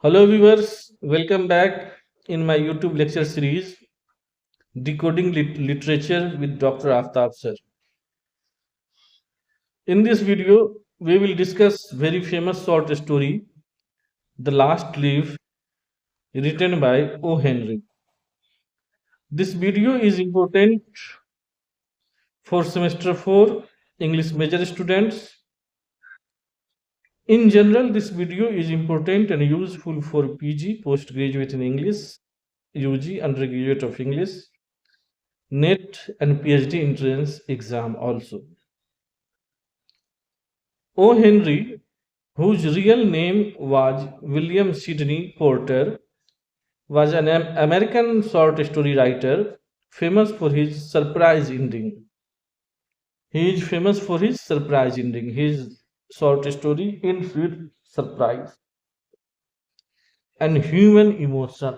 Hello viewers, welcome back in my YouTube lecture series Decoding Literature with Dr. Aftab sir. In this video, we will discuss very famous short story The Last Leaf written by O. Henry. This video is important for semester 4 English major students. In general, this video is important and useful for PG postgraduate in English, UG undergraduate of English, NET and PhD entrance exam also. O. Henry, whose real name was William Sidney Porter, was an American short story writer famous for his surprise ending. He is famous for his surprise ending. His short story ends with surprise and human emotion.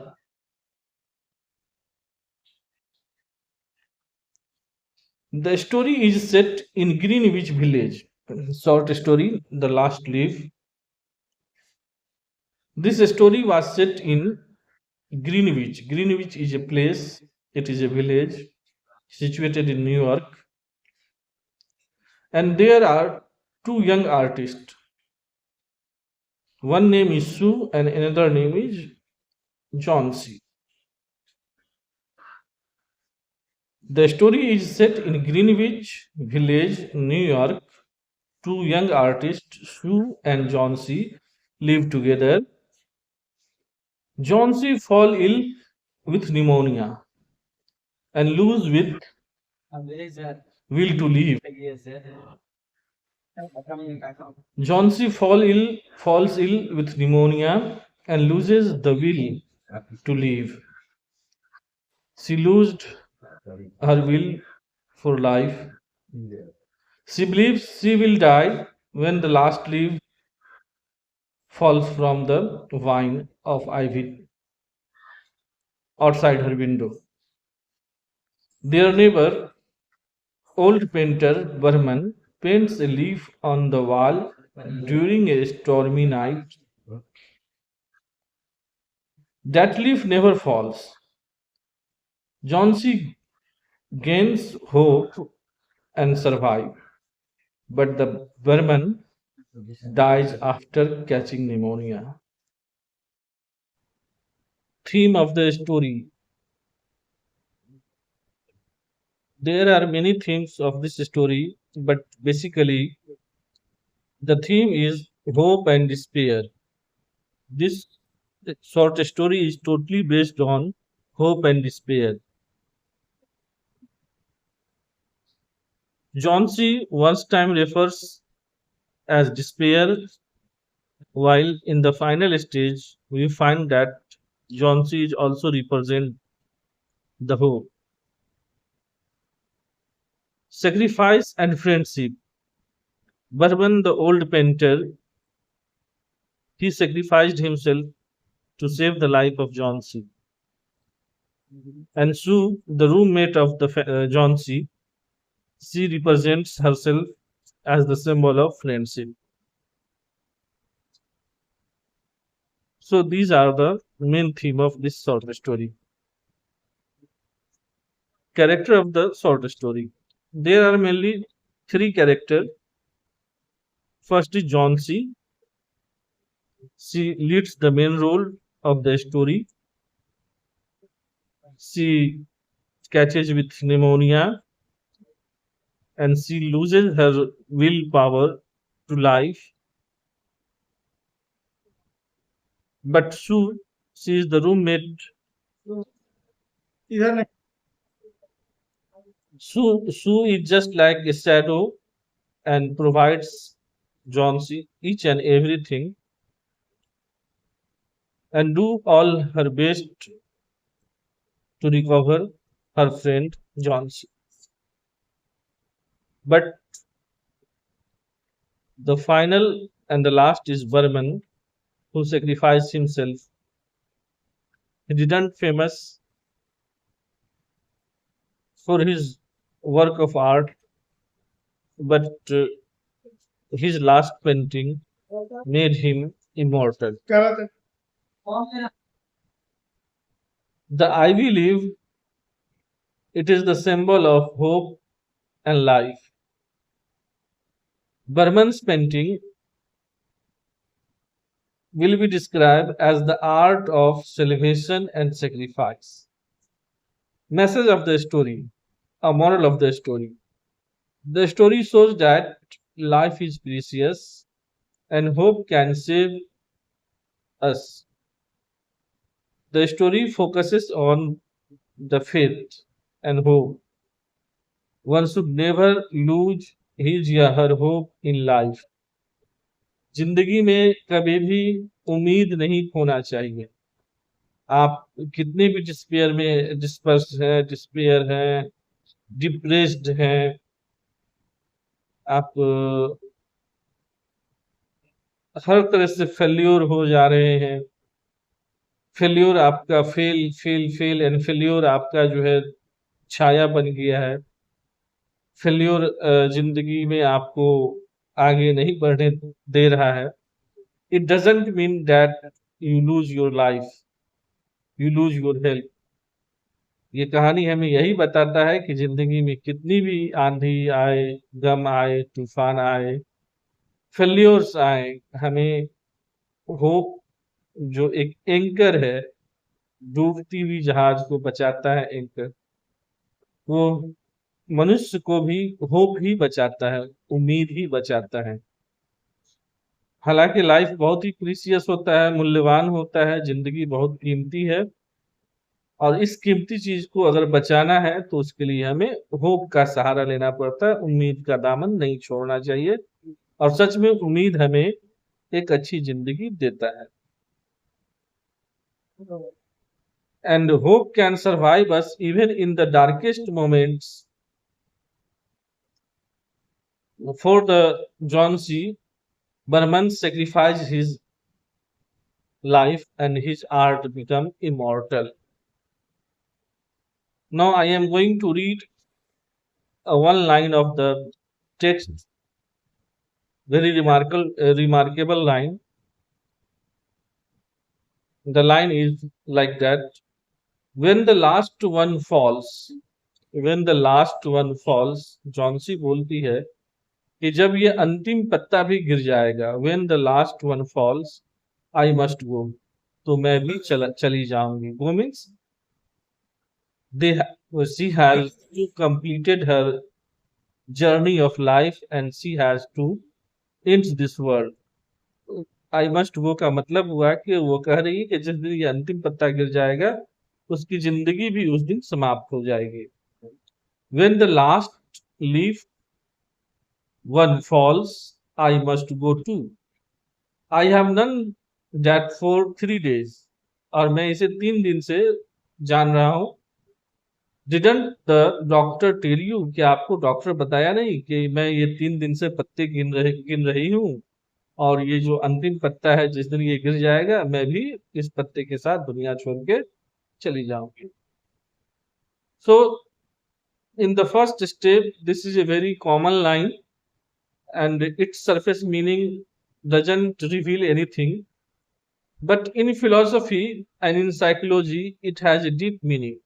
The story is set in Greenwich Village. Short story, The Last Leaf. This story was set in Greenwich. Greenwich is a place, it is a village situated in New York. And there are two young artists. One name is Sue and another name is John C. The story is set in Greenwich Village, New York. Two young artists, Sue and John C., live together. John C. fall ill with pneumonia and lose with will to live. Falls ill with pneumonia and loses the will to live. She lost her will for life. She believes she will die when the last leaf falls from the vine of ivy outside her window. Their neighbor, old painter Burman, paints a leaf on the wall during a stormy night. That leaf never falls. Johnsy gains hope and survives, but the Burman dies after catching pneumonia. Theme of the story. There are many themes of this story, but basically the theme is hope and despair. This short story is totally based on hope and despair. Johnsy once time refers as despair, while in the final stage we find that Johnsy is also represent the hope. Sacrifice and friendship. Burman, the old painter, he sacrificed himself to save the life of Johnsy. And Sue, the roommate of Johnsy, she represents herself as the symbol of friendship. So these are the main theme of this short story. Character of the short story. There are mainly three characters. First is Johnsy. She leads the main role of the story. She catches with pneumonia and she loses her willpower to life. But Sue, she is the roommate. Sue is just like a shadow and provides Johnsy each and everything and do all her best to recover her friend Johnsy. But the final and the last is Burman, who sacrificed himself. He didn't famous for his work of art, but his last painting made him immortal. The ivy leaf, it is the symbol of hope and life. Burman's painting will be described as the art of salvation and sacrifice. Message of the story, a moral of the story. The story shows that life is precious and hope can save us. The story focuses on the faith and hope. One should never lose his या her hope in life. जिंदगी में कभी भी उम्मीद नहीं खोना चाहिए। आप कितने भी डिस्पेयर हैं, डिप्रेस्ड हैं, आप हर तरह से फेल्योर हो जा रहे हैं। फेल्योर आपका फेल एंड फेल्योर आपका जो है छाया बन गया है। फेल्योर जिंदगी में आपको आगे नहीं बढ़ने दे रहा है। It doesn't mean that you lose your life, you lose your health. ये कहानी हमें यही बताता है कि जिंदगी में कितनी भी आंधी आए, गम आए, तूफान आए, फेल्योर्स आए, हमें होप जो एक एंकर है, डूबती हुई जहाज को बचाता है एंकर, वो मनुष्य को भी होप ही बचाता है, उम्मीद ही बचाता है। हालांकि लाइफ बहुत ही प्रीसियस होता है, मूल्यवान होता है, जिंदगी बहुत कीमती है और इस कीमती चीज को अगर बचाना है तो उसके लिए हमें होप का सहारा लेना पड़ता है। उम्मीद का दामन नहीं छोड़ना चाहिए और सच में उम्मीद हमें एक अच्छी जिंदगी देता है। And hope can survive us even in the darkest moments. For the John C. Burman sacrificed his life and his art to become immortal. Now I am going to read one line of the text, very remarkable line. The line is like that: when the last one falls, when the last one falls, Johnsy बोलती है कि जब ये अंतिम पत्ता भी गिर जाएगा, when the last one falls, I must go, तो मैं भी चली जाऊंगी। Go means she has completed her journey of life and she has to end this world. I must go का मतलब हुआ कि वो कह रही है कि जिस दिन ये अंतिम पत्ता गिर जाएगा उसकी जिंदगी भी उस दिन समाप्त हो जाएगी। When the last leaf one falls, I must go too. I have done that for 3 days. और मैं इसे 3 दिन से जान रहा हूं। Didn't the doctor tell you? कि आपको डॉक्टर बताया नहीं कि मैं ये 3 दिन से पत्ते गिन रही हूँ और ये जो अंतिम पत्ता है जिस दिन ये गिर जाएगा मैं भी इस पत्ते के साथ दुनिया छोड़ के चली जाऊंगी। So in the first step, this is a very common line and its surface meaning doesn't reveal anything, but in philosophy and in psychology it has a deep meaning.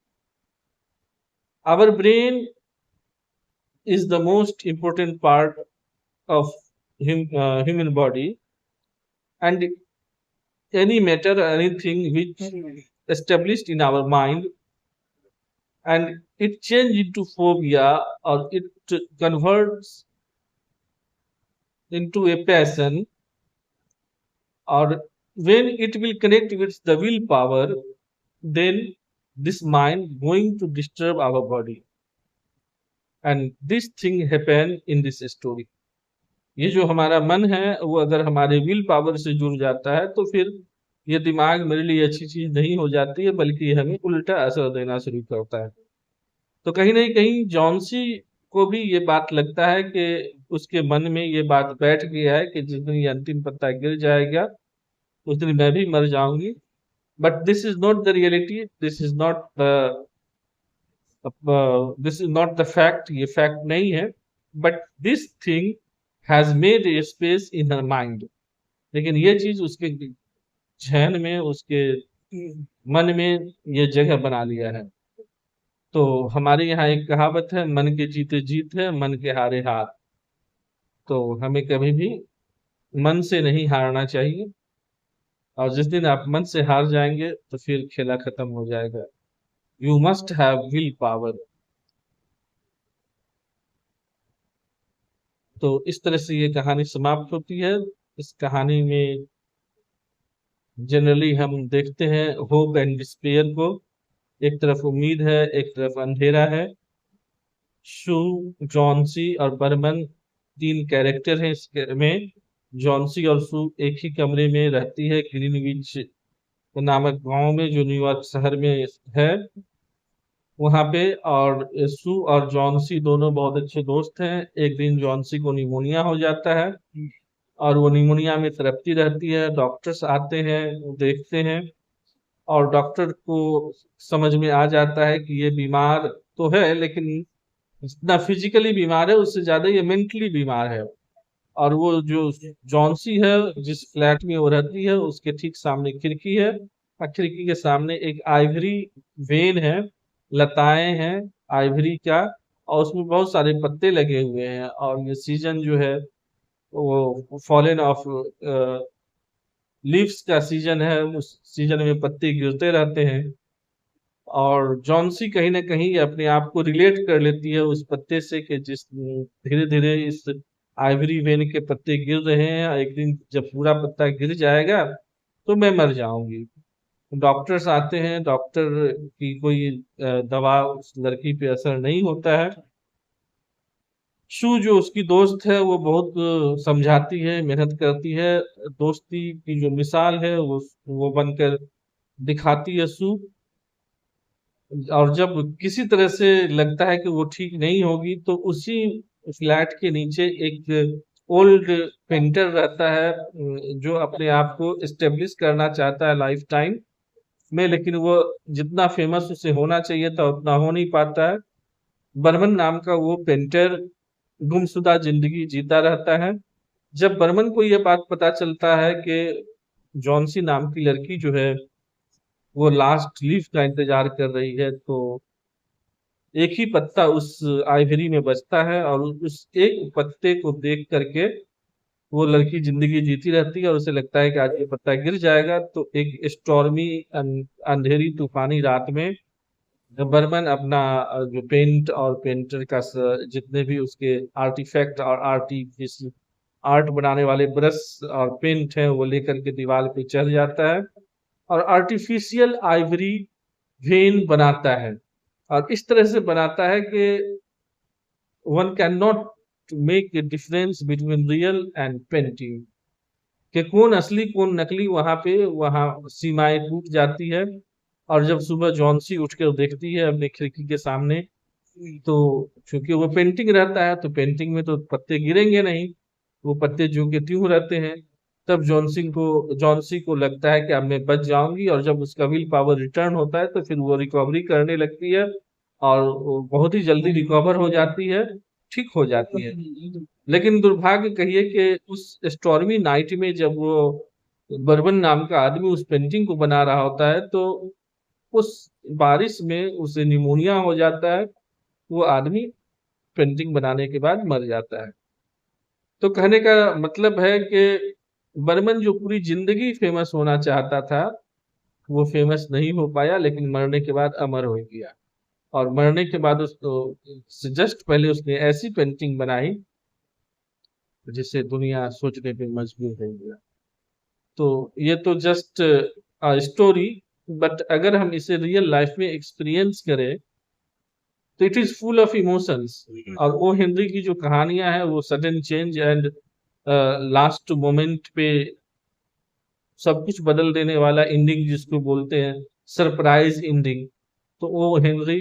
Our brain is the most important part of human body, and any matter or anything which established in our mind and it change into phobia or it converts into a passion, or when it will connect with the willpower, then this mind going to disturb our body, and this thing happen in this story. ये जो हमारा मन है वो अगर हमारे will power से जुड़ जाता है तो फिर ये दिमाग मेरे लिए अच्छी चीज नहीं हो जाती है, बल्कि हमें उल्टा असर देना शुरू करता है। तो कहीं ना कहीं जॉन्सी को भी ये बात लगता है कि उसके मन में ये बात बैठ गया है कि जिस दिन ये अंतिम पत्ता गिर जाएगा उस दिन मैं भी मर जाऊंगी। But this is not the reality, this is not the fact, ये फैक्ट नहीं है। But this thing has made a space in her mind, लेकिन ये चीज उसके ज़हन में, उसके मन में ये जगह बना लिया है। तो हमारे यहाँ एक कहावत है, मन के जीते जीत है, मन के हारे हार। तो हमें कभी भी मन से नहीं हारना चाहिए, और जिस दिन आप मन से हार जाएंगे तो फिर खेला खत्म हो जाएगा। You must have will power. तो इस तरह से ये कहानी समाप्त होती है। इस कहानी में जनरली हम देखते हैं होप एंड डिस्पेयर को। एक तरफ उम्मीद है, एक तरफ अंधेरा है। शू, जॉनसी और बर्मन तीन कैरेक्टर हैं इसमें। जॉनसी और शू एक ही कमरे में रहती है, ग्रीनविच नामक गांव में, जो न्यूयॉर्क शहर में है, वहां पे। और सू और जॉनसी दोनों बहुत अच्छे दोस्त हैं। एक दिन जॉनसी को निमोनिया हो जाता है, और वो निमोनिया में तड़पती रहती है। डॉक्टर्स आते हैं, वो देखते हैं, और डॉक्टर को समझ में आ जाता है कि ये बीमार तो है, लेकिन जितना फिजिकली बीमार है उससे ज्यादा ये मेंटली बीमार है। और वो जो जॉन्सी है, जिस फ्लैट में वो रहती है, उसके ठीक सामने खिड़की है, और खिड़की के सामने एक आइवरी वेन है, लताएं हैं आइवरी का, और उसमें बहुत सारे पत्ते लगे हुए हैं। और ये सीजन जो है वो फॉलन ऑफ लीव्स का सीजन है। उस सीजन में पत्ते गिरते रहते हैं, और जॉन्सी कहीं ना कहीं अपने आप को रिलेट कर लेती है उस पत्ते से, कि जिस धीरे धीरे इस आइवरी वेन के पत्ते गिर रहे हैं, एक दिन जब पूरा पत्ता गिर जाएगा तो मैं मर जाऊंगी। डॉक्टर्स आते हैं, डॉक्टर की कोई दवा उस लड़की पे असर नहीं होता है। शू जो उसकी दोस्त है वो बहुत समझाती है, मेहनत करती है, दोस्ती की जो मिसाल है वो बनकर दिखाती है शू। और जब किसी तरह से लगता है कि वो ठीक नहीं होगी, तो उसी फ्लैट के नीचे एक ओल्ड पेंटर रहता है, जो अपने आप को एस्टेब्लिश करना चाहता है लाइफ टाइम में, लेकिन वो जितना फेमस उसे होना चाहिए था उतना हो नहीं पाता है। बर्मन नाम का वो पेंटर गुमशुदा जिंदगी जीता रहता है। जब बर्मन को यह बात पता चलता है कि जॉन्सी नाम की लड़की जो है वो लास्ट लीफ का इंतजार कर रही है, तो एक ही पत्ता उस आइवरी में बचता है, और उस एक पत्ते को देख करके वो लड़की जिंदगी जीती रहती है। और उसे लगता है कि आज ये पत्ता गिर जाएगा। तो एक स्टॉर्मी अंधेरी तूफानी रात में बर्मन अपना जो पेंट और पेंटर का जितने भी उसके आर्टिफैक्ट और आर्ट बनाने वाले ब्रश और पेंट हैं वो लेकर के दीवार पे चढ़ जाता है, और आर्टिफिशियल आइवरी वेन बनाता है। और इस तरह से बनाता है कि one can not make a difference between real and painting, कि कौन असली कौन नकली, वहां सीमाएं टूट जाती है। और जब सुबह जॉन्सी उठकर देखती है अपने खिड़की के सामने, तो चूंकि वो पेंटिंग रहता है तो पेंटिंग में तो पत्ते गिरेंगे नहीं, वो पत्ते जो के त्यों रहते हैं। तब जॉन्सी को लगता है कि अब मैं बच जाऊंगी, और जब उसका विल पावर रिटर्न होता है तो फिर वो रिकवरी करने लगती है, और वो बहुत ही जल्दी रिकवर हो जाती है, ठीक हो जाती है। लेकिन दुर्भाग्य कहिए कि उस स्टॉर्मी नाइट में जब वो बर्बन नाम का आदमी उस पेंटिंग को बना रहा होता है, तो उस बारिश में उसे निमोनिया हो जाता है। वो आदमी पेंटिंग बनाने के बाद मर जाता है। तो कहने का मतलब है कि बर्मन जो पूरी जिंदगी फेमस होना चाहता था वो फेमस नहीं हो पाया, लेकिन मरने के बाद अमर हो गया। और मरने के बाद उसको जस्ट पहले उसने ऐसी पेंटिंग बनाई जिससे दुनिया सोचने पे मजबूर हो गया। तो ये तो जस्ट स्टोरी, बट अगर हम इसे रियल लाइफ में एक्सपीरियंस करें तो it is full of emotions. और ओ हेनरी की जो कहानियां हैं वो sudden change and last moment पे सब कुछ बदल देने वाला एंडिंग जिसको बोलते हैं, सरप्राइज एंडिंग। तो ओ हेनरी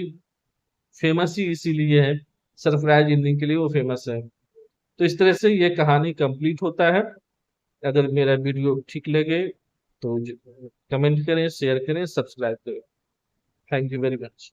फेमस ही इसीलिए है, सरप्राइज एंडिंग के लिए वो फेमस है। तो इस तरह से ये कहानी कंप्लीट होता है। अगर मेरा वीडियो ठीक लगे तो कमेंट करें, शेयर करें, सब्सक्राइब करें। Thank you very much.